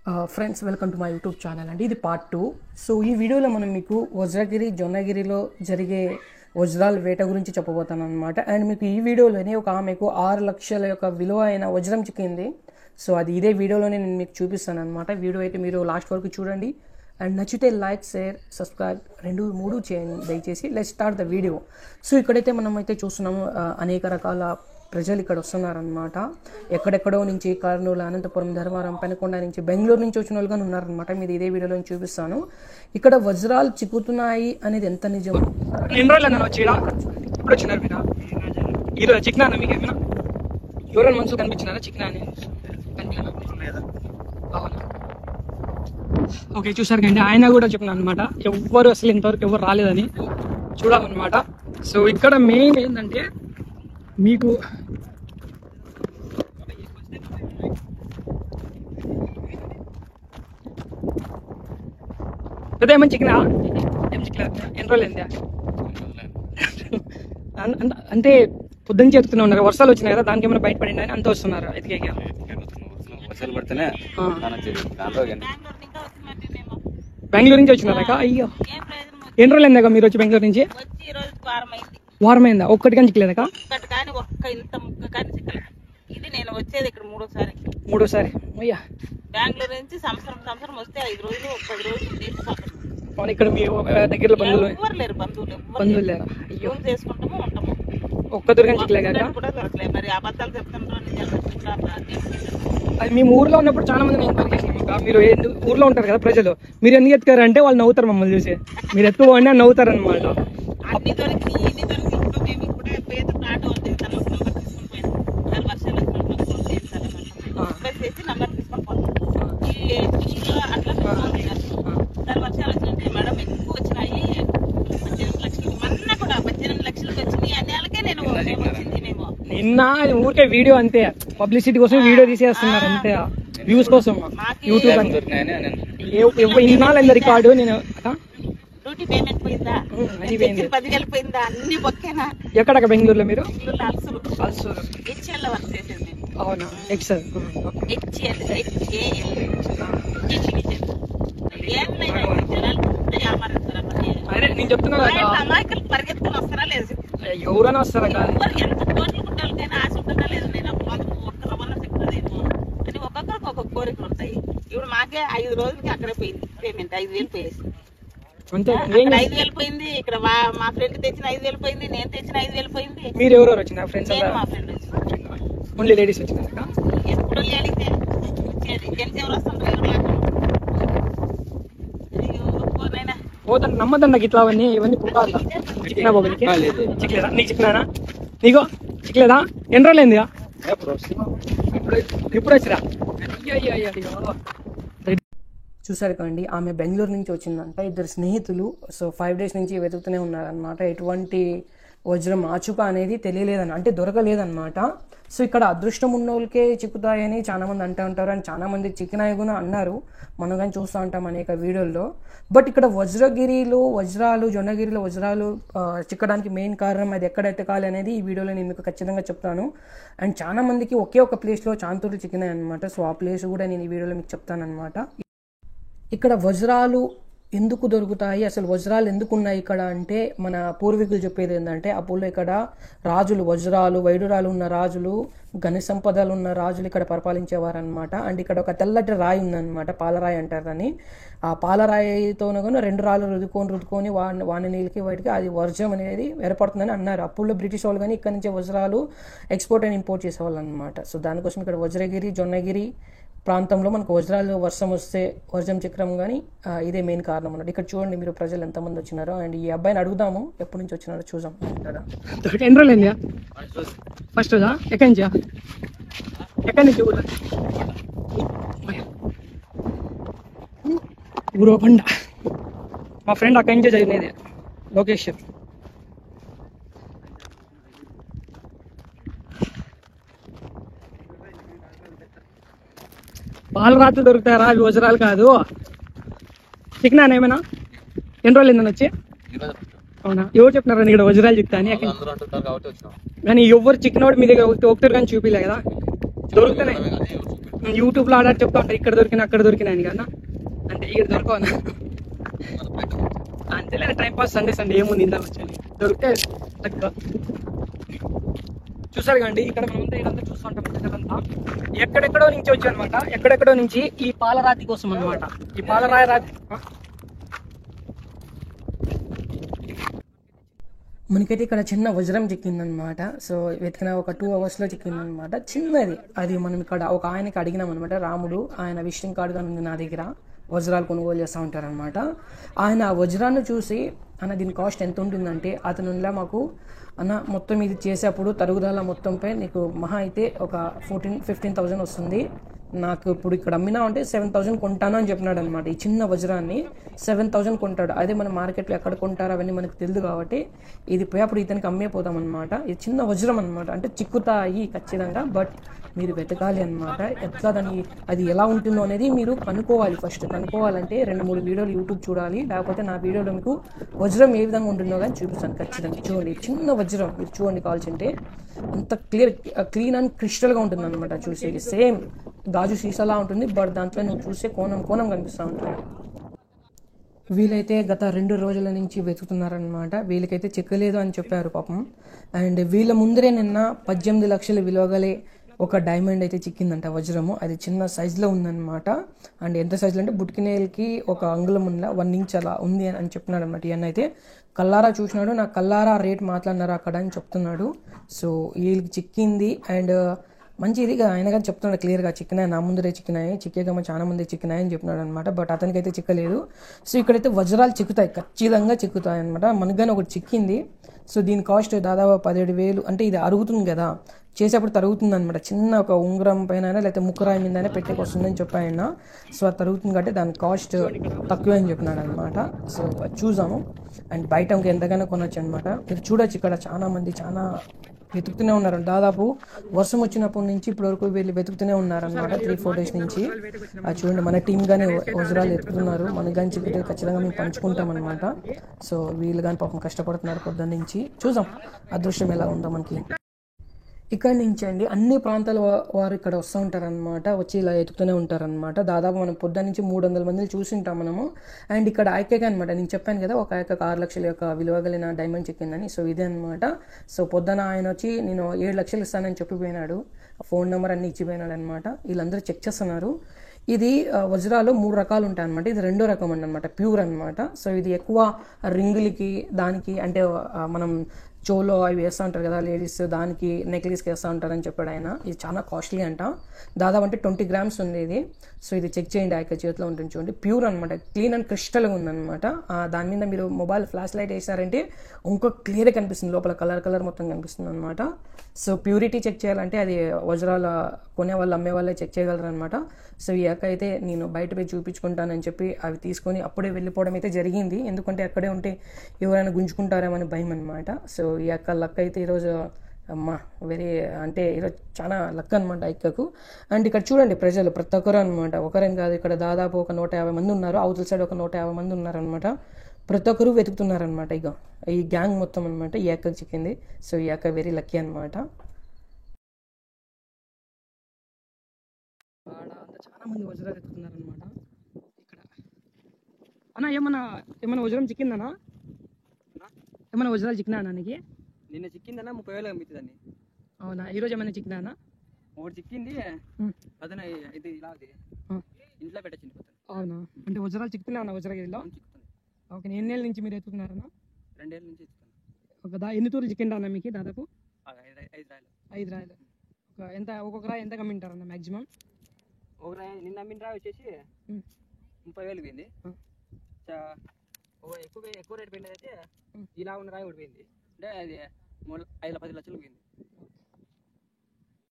Friends welcome to my YouTube channel అండి. ఇది part 2. So ఈ వీడియోలో మనం మీకు వజ్రగిరి జొన్నగిరిలో జరిగే వజ్రాల వేట గురించి చెప్పబోతాను అనమాట. అండ్ మీకు ఈ వీడియోలోనే ఒక ఆమెకు 6 లక్షల యొక్క విలువ అయిన వజ్రం చిక్కింది. సో అది ఇదే వీడియోలోనే నేను మీకు చూపిస్తాను అనమాట. వీడియో అయితే మీరు లాస్ట్ వరకు చూడండి. అండ్ నచ్చితే లైక్, షేర్, సబ్స్క్రైబ్ 2 చేయండి దయచేసి. Let's start the video. So ఇక్కడైతే మనం అయితే చూస్తున్నాము అనేక రకాల ప్రజలు ఇక్కడ వస్తున్నారనమాట. ఎక్కడెక్కడో నుంచి కర్నూలు, అనంతపురం, ధర్మవరం, పెనుకొండ నుంచి, బెంగళూరు నుంచి వచ్చిన వాళ్ళుగా ఉన్నారనమాట. మీరు ఇదే వీడియోలో చూపిస్తాను. ఇక్కడ వజ్రాలు చిక్కుతున్నాయి అనేది ఎంత నిజం. ఇప్పుడు చిక్నా మీకు ఏమైనా ఎవరైనా మనుషులు కనిపించినారా? చిక్నా అని ఓకే, చూసారు కండి. ఆయన కూడా చెప్పిన అనమాట, ఎవ్వరు అసలు ఇంతవరకు ఎవరు రాలేదని చూడాలన్నమాట. సో ఇక్కడ మెయిన్ ఏంటంటే మీకు ఏమని చిక్కినా ఏం చిక్కలేదు. ఎన్ని రోజులు అయిందా? అంటే పొద్దున్న చేరుతూనే ఉన్నారు. వర్షాలు వచ్చినాయి కదా, దానికి ఏమైనా బయటపడింది అని అంత వస్తున్నారు ఎతికేక. బెంగళూరు నుంచి వచ్చినారా? అయ్యో, ఎన్ని రోజులు అయిందాక మీరు వచ్చి బెంగళూరు నుంచి? వారమైందా? ఒక్కటి కానీ చిక్కలేదా? ఇది నేను వచ్చేది ఇక్కడ మూడోసారి. అయ్యా, బెంగళూరు నుంచి సంవత్సరం వస్తే 5 రోజులు 10 రోజులు ఇక్కడ మీ దగ్గరలో బంధువులు లేరు. బంధువులు లేరా? అయ్యో, చేసుకుంటాము ఉంటాము. ఒక్క దొరికని చిక్కలేక కూడా దొరకలేదు. మరి అబద్ధాలు చెప్తాను. అది మీ ఊర్లో ఉన్నప్పుడు చాలా మంది నేను పరిగెత్తాను. మీరు ఊర్లో ఉంటారు కదా ప్రజలు, మీరు ఎందుకు ఎత్తుకారు అంటే వాళ్ళు నవ్వుతారు మమ్మల్ని చూసి. మీరు ఎత్తుకోండి అని నవ్వుతారు అనమాట. అన్ని దొరికి ఇన్ని దొరికి ఇప్పుడు మేము కూడా పేద ఆటో ఉంది. వర్షాలు చేసి నంబర్ తీసుకొని పోతాం. అట్లా వర్షాలు వచ్చినట్టే మేడం ఎక్కువ వచ్చినాయి. 18 లక్షలు మొన్న కూడా 18 లక్షలకు వచ్చినాయి. ఆ నెలకే నేను వచ్చింది. మేము నిన్న ఊరికే వీడియో అంతే, పబ్లిసిటీ కోసం వీడియో తీసేస్తున్నారు అంతే, వ్యూస్ కోసం. యూట్యూబ్ ఇన్నాళ్ళు రికార్డు. నేను డ్యూటీ పేమెంట్ పోయిందా? 10,000 పోయిందా? అన్ని బొక్కేనా? ఎక్కడ బెంగళూరులో మీరు? అల్సూరు హెచ్ఎల్ వర్క్ చేసేది. అవునా? ఎక్సెల్ అదే నేను చెప్తున్నా. అమాయకులు పరిగెత్తుకుని వస్తారా లేదు? ఎవరైనా వస్తారా? ఎంత కోట్లు కుట్టాలకైనా ఆశ ఉంటుందా లేదు? నేను ఒక్కరి వల్ల చెప్తాదేమో అని ఒక్కొక్కరికి ఒక్కొక్క కోరికలు ఉంటాయి. ఇప్పుడు మాకే 5 రోజులకి అక్కడే పోయింది పేమెంట్. 5,000 పోయేసి 5,000 పోయింది. ఇక్కడ మా ఫ్రెండ్ తెచ్చిన 5,000 పోయింది. నేను తెచ్చిన 5,000 పోయింది. మీరు ఎవరెవరు వచ్చిన ఫ్రెండ్స్? మా ఫ్రెండ్ ఓన్లీ లేడీస్ వచ్చిన? ఎప్పుడు అడిగితే జెంట్స్ ఎవరు వస్తుంటారు? నమ్మదండి నాకు ఇట్లా అవన్నీ ఇవన్నీ పుట్టాలి. చిక్కినా బాబుకి చిక్కలేదా? నీకు చిక్కినానా? నీకో చిక్కలేదా? ఎన్ని రోజులు అయిందిగా? ఎప్పుడు వచ్చిరా? చూసారు కండి, ఆమె బెంగళూరు నుంచి వచ్చిందంట. 2 స్నేహితులు. సో 5 డేస్ నుంచి వెతుకుతూనే ఉన్నారనమాట. ఎటువంటి వజ్రం ఆచుక అనేది తెలియలేదని, అంటే దొరకలేదన్నమాట. సో ఇక్కడ అదృష్టం ఉన్న వాళ్ళకే చిక్కుతాయని చాలా మంది అంటూ ఉంటారు. అండ్ చాలా మంది చిక్కినాయి కూడా అన్నారు. మనం కానీ చూస్తూ ఉంటాం అనేక వీడియోల్లో. బట్ ఇక్కడ వజ్రగిరిలో వజ్రాలు, జొన్నగిరిలో వజ్రాలు చిక్కడానికి మెయిన్ కారణం అది ఎక్కడ ఎత్తకాలి అనేది ఈ వీడియోలో నేను మీకు ఖచ్చితంగా చెప్తాను. అండ్ చాలా మందికి ఒకే ఒక ప్లేస్లో చాంతూర్లు చిక్కినాయి అనమాట. సో ఆ ప్లేస్ కూడా నేను ఈ వీడియోలో మీకు చెప్తాను అనమాట. ఇక్కడ వజ్రాలు ఎందుకు దొరుకుతాయి, అసలు వజ్రాలు ఎందుకు ఉన్నాయి ఇక్కడ అంటే, మన పూర్వీకులు చెప్పేది ఏంటంటే, అప్పుడు ఇక్కడ రాజులు, వజ్రాలు, వైడూరాలు ఉన్న రాజులు, ఘన సంపదలు ఉన్న రాజులు ఇక్కడ పరిపాలించేవారు అనమాట. అండ్ ఇక్కడ ఒక తెల్లటి రాయి ఉందన్నమాట, పాలరాయి అంటారు దాన్ని. ఆ పాలరాయితోనూ కానీ 2 రాళ్ళు రుద్దుకొని వాని నీళ్ళకి వాటికి అది వజ్రం అనేది ఏర్పడుతుందని అన్నారు. అప్పుడు బ్రిటిష్ వాళ్ళు కానీ ఇక్కడ నుంచే వజ్రాలు ఎక్స్పోర్ట్ అండ్ ఇంపోర్ట్ చేసేవాళ్ళు అనమాట. సో దానికోసం ఇక్కడ వజ్రగిరి, జొన్నగిరి ప్రాంతంలో మనకు వజ్రాలు వర్షం వస్తే వజ్రం చక్రం కానీ ఇదే మెయిన్ కారణం అన్నట్టు. ఇక్కడ చూడండి మీరు ప్రజలు ఎంతమంది వచ్చినారో. అండ్ ఈ అబ్బాయిని అడుగుదాము ఎప్పటి నుంచి వచ్చినారో చూద్దాం. ఎన్ని రోజులు అయిందా? ఫస్ట్ రోజా? ఎక్కడి నుంచా? ఎక్కడి నుంచి? ఊరో బండ. మా ఫ్రెండ్ అక్కడి నుంచే చదివినది, లొకేషన్. పాలరాత్రులు దొరుకుతారా? అవి వజ్రాలు కాదు. చిక్కినా ఏమైనా? ఎన్ని రోజులు అయిందని వచ్చి? అవునా? ఎవరు చెప్తున్నారు ఇక్కడ వజ్రాలు చిక్తా అని? కానీ ఎవరు చిక్కినోడు మీ దగ్గర ఒకటి కానీ చూపిలే కదా? దొరుకుతాయి. యూట్యూబ్లో ఆడారు చెప్తా ఉంటారు ఇక్కడ దొరికినా అక్కడ దొరికినా అని కదా, అంటే ఇక్కడ దొరకవన్నా అంతేలే టైం పాస్ సండే ఏముంది ఇందా వచ్చి దొరికితే తక్కువ. చూసారు కండి ఇక్కడ మనం ఇదంతా చూస్తూ ఉంటాం ప్రజలంతా ఎక్కడెక్కడో నుంచి వచ్చి అనమాట, ఎక్కడెక్కడో నుంచి ఈ పాలరాతి కోసం అనమాట. ఈ పాలరాయి రాతి మనకైతే ఇక్కడ చిన్న వజ్రం చిక్కిందనమాట. సో వెతికిన ఒక 2 అవర్స్లో చిక్కిందనమాట, చిన్నది. అది మనం ఇక్కడ ఒక ఆయనకి అడిగినాం అనమాట, రాముడు, ఆయన విజిటింగ్ కార్డుగా ఉంది నా దగ్గర, వజ్రాలు కొనుగోలు చేస్తూ ఉంటారనమాట. ఆయన ఆ వజ్రాన్ని చూసి అన్న దీని కాస్ట్ ఎంత ఉంటుందంటే, అతను మాకు అన్న మొత్తం ఇది చేసేప్పుడు తరుగుదల మొత్తంపై నీకు మహా అయితే ఒక 14-15,000 వస్తుంది, నాకు ఇప్పుడు ఇక్కడ అమ్మినా అంటే 7,000 కొంటాను అని చెప్పినాడు అనమాట. ఈ చిన్న వజ్రాన్ని 7,000 కొంటాడు. అదే మన మార్కెట్లో ఎక్కడ కొంటారు అవన్నీ మనకు తెలియదు కాబట్టి ఇది పోయేప్పుడు ఇతనికి అమ్మే పోతాం అనమాట. ఇది చిన్న వజ్రం అనమాట, అంటే చిక్కుతాయి ఖచ్చితంగా, బట్ మీరు వెతకాలి అనమాట. ఎట్లా దాన్ని అది ఎలా ఉంటుందో అనేది మీరు కనుక్కోవాలి. ఫస్ట్ కనుక్కోవాలంటే 2-3 వీడియోలు యూట్యూబ్ చూడాలి, లేకపోతే నా వీడియోలో మీకు వజ్రం ఏ విధంగా ఉంటుందో కానీ చూపిస్తాను ఖచ్చితంగా. చూడండి చిన్న వజ్రం, మీరు చూడండి కావాల్సింటే అంత క్లీన్ అండ్ క్రిస్టల్గా ఉంటుంది అనమాట. చూసేది సేమ్ గాజు సీసాలా ఉంటుంది, బట్ దాంట్లో నువ్వు చూసే కోణం కనిపిస్తూ ఉంటుంది. వీళ్ళైతే గత 2 రోజుల నుంచి వెతుకుతున్నారనమాట. వీళ్ళకైతే చిక్కలేదు అని చెప్పారు పాపం. అండ్ వీళ్ళ ముందరే నిన్న 18 లక్షల విలువగలే ఒక డైమండ్ అయితే చిక్కిందంట, వజ్రము. అది చిన్న సైజులో ఉందన్నమాట. అండ్ ఎంత సైజులో అంటే బుట్కినేల్కి ఒక అంగుళం ఉన్న 1 ఇంచ్ అలా ఉంది అని చెప్తున్నాడు అనమాట. ఈయన అయితే కల్లారా చూసినాడు, నా కల్లారా రేట్ మాట్లాడినారు అక్కడ అని చెప్తున్నాడు. సో వీళ్ళకి చిక్కింది అండ్ మంచిది ఆయన కానీ చెప్తున్నాడు క్లియర్గా, చిక్కినాయి నా ముందరే చిక్కినాయి, చిక్కేగా చాలా మంది చిక్కినాయి అని చెప్పినాడు అనమాట. బట్ అతనికైతే చిక్కలేదు. సో ఇక్కడైతే వజ్రాలు చిక్కుతాయి, ఖచ్చితంగా చిక్కుతాయి అనమాట. మనకు కానీ ఒకటి చిక్కింది. సో దీని కాస్ట్ దాదాపు 17,000. అంటే ఇది అరుగుతుంది కదా, చేసేప్పుడు తరుగుతుంది అనమాట. చిన్న ఒక ఉంగరం పైన లేకపోతే ముక్కరాయి మీద పెట్టేకి వస్తుందని చెప్పాయన. సో అది తరుగుతుంది కాబట్టి దాని కాస్ట్ తక్కువే అని చెప్పినాడు అనమాట. సో అది చూసాము. అండ్ బయట ఇంకా ఎంతగానో కొనొచ్చు అనమాట. మీరు చూడొచ్చు ఇక్కడ చాలా మంది చాలా వెతుకుతూనే ఉన్నారు. దాదాపు వర్షం వచ్చినప్పటి నుంచి ఇప్పటి వరకు వీళ్ళు వెతుకుతూనే ఉన్నారనమాట, 3-4 డేస్ నుంచి. అది చూడండి మన టీం కానీ వజ్రాలు ఎత్తుకున్నారు, మనకు కానీ చిక్కితే ఖచ్చితంగా మేము పంచుకుంటాం అనమాట. సో వీళ్ళు కానీ పాపం కష్టపడుతున్నారు పొద్దున్న నుంచి. చూసాం అదృష్టం ఎలా ఉందో మనకి. ఇక్కడ నుంచి అండి అన్ని ప్రాంతాల వారు ఇక్కడ వస్తూ ఉంటారనమాట, వచ్చి ఇలా ఎత్తుకుతూనే ఉంటారనమాట. దాదాపు మనం పొద్దున్న నుంచి 300 మందిని చూసింటాం మనము. అండ్ ఇక్కడ ఐకేగా అనమాట, నేను చెప్పాను కదా ఒక 6 లక్షల యొక్క విలువ కలిగిన డైమండ్ చిక్కిందని. సో ఇదే అనమాట. సో పొద్దున ఆయన వచ్చి నేను 7 లక్షలు ఇస్తానని చెప్పిపోయినాడు, ఫోన్ నెంబర్ అన్ని ఇచ్చిపోయినాడు అనమాట. వీళ్ళందరూ చెక్ చేస్తున్నారు. ఇది వజ్రాలు 3 రకాలు ఉంటాయి అనమాట. ఇది 2వ రకం అనమాట, ప్యూర్ అనమాట. సో ఇది ఎక్కువ రింగులకి దానికి అంటే మనం చోలో అవి వేస్తూ ఉంటారు కదా లేడీస్, దానికి నెక్లెస్కి వేస్తూ ఉంటారని చెప్పాడు ఆయన. ఇది చాలా కాస్ట్లీ అంట, దాదాపు అంటే 20 గ్రామ్స్ ఉంది ఇది. సో ఇది చెక్ చేయండి, ఆ చేతిలో ఉంటుంది చూడండి, ప్యూర్ అనమాట, క్లీన్ అండ్ క్రిస్టల్గా ఉందన్నమాట. దాని మీద మీరు మొబైల్ ఫ్లాష్ లైట్ వేసారంటే ఇంకో క్లియర్గా కనిపిస్తుంది, లోపల కలర్ మొత్తం కనిపిస్తుంది అనమాట. సో ప్యూరిటీ చెక్ చేయాలంటే అది వజ్రాల కొనే వాళ్ళు అమ్మే వాళ్ళే చెక్ చేయగలరు అనమాట. సో ఈ అక్క అయితే నేను బయట పోయి చూపించుకుంటానని చెప్పి అవి తీసుకొని అప్పుడే వెళ్ళిపోవడం అయితే జరిగింది. ఎందుకంటే అక్కడే ఉంటే ఎవరైనా గుంజుకుంటారేమని భయం అనమాట. సో ఈ అక్క లక్ అయితే ఈరోజు అమ్మ వెరీ అంటే ఈరోజు చాలా లక్ అనమాట అక్కకు. అండ్ ఇక్కడ చూడండి ప్రజలు ప్రతి ఒక్కరు అనమాట, ఒకరేం కాదు, ఇక్కడ దాదాపు ఒక 150 మంది ఉన్నారు, అవతల సైడ్ ఒక 150 మంది ఉన్నారనమాట. ప్రతి ఒక్కరు వెతుకుతున్నారనమాట. ఇక ఈ గ్యాంగ్ మొత్తం అనమాట ఈ అక్కకు చిక్కింది. సో ఈ అక్క వెరీ లక్కీ అనమాట. చాలా మంది వజ్రాలు ఎత్తుకున్నారనమాట ఇక్కడ. అన్న ఏమన్నా వజ్రం చిక్కిందనా? ఏమన్నా వజ్రాలు చిక్కినా నీకు? నిన్న చిక్కిందన్నా 30,000 అమ్మితుందండి. అవునా, ఈరోజు ఏమైనా చిక్కినా? ఒకటి చిక్కింది, అదన ఇది ఇలా ఇంట్లో పెట్టచ్చింది. అవునా, అంటే వజ్రాలు చిక్కుతున్నా అన్న వజ్రగిరిలో? ఓకే, ఎన్ని ఏళ్ళ నుంచి మీరు ఎత్తుకున్నారన్నా? 2 ఏళ్ళ నుంచి ఎత్తుకున్నాను. ఒక ఎన్ని తూర్లు చిక్కిందా అన్న మీకు? దాదాపు 5 రాయలు. ఎంత ఒక్కొక్క రాయి ఎంత కమ్మింటారన్న మ్యాక్సిమం? ఒక రాయి నిన్న అమ్మిన రాయి వచ్చేసి 30,000 పోయింది. ఎక్కువ రేటు పోయింది అయితే ఇలా ఉన్న రాయి ఒకటి పోయింది, అంటే అది 5-10 లక్షలు పోయింది.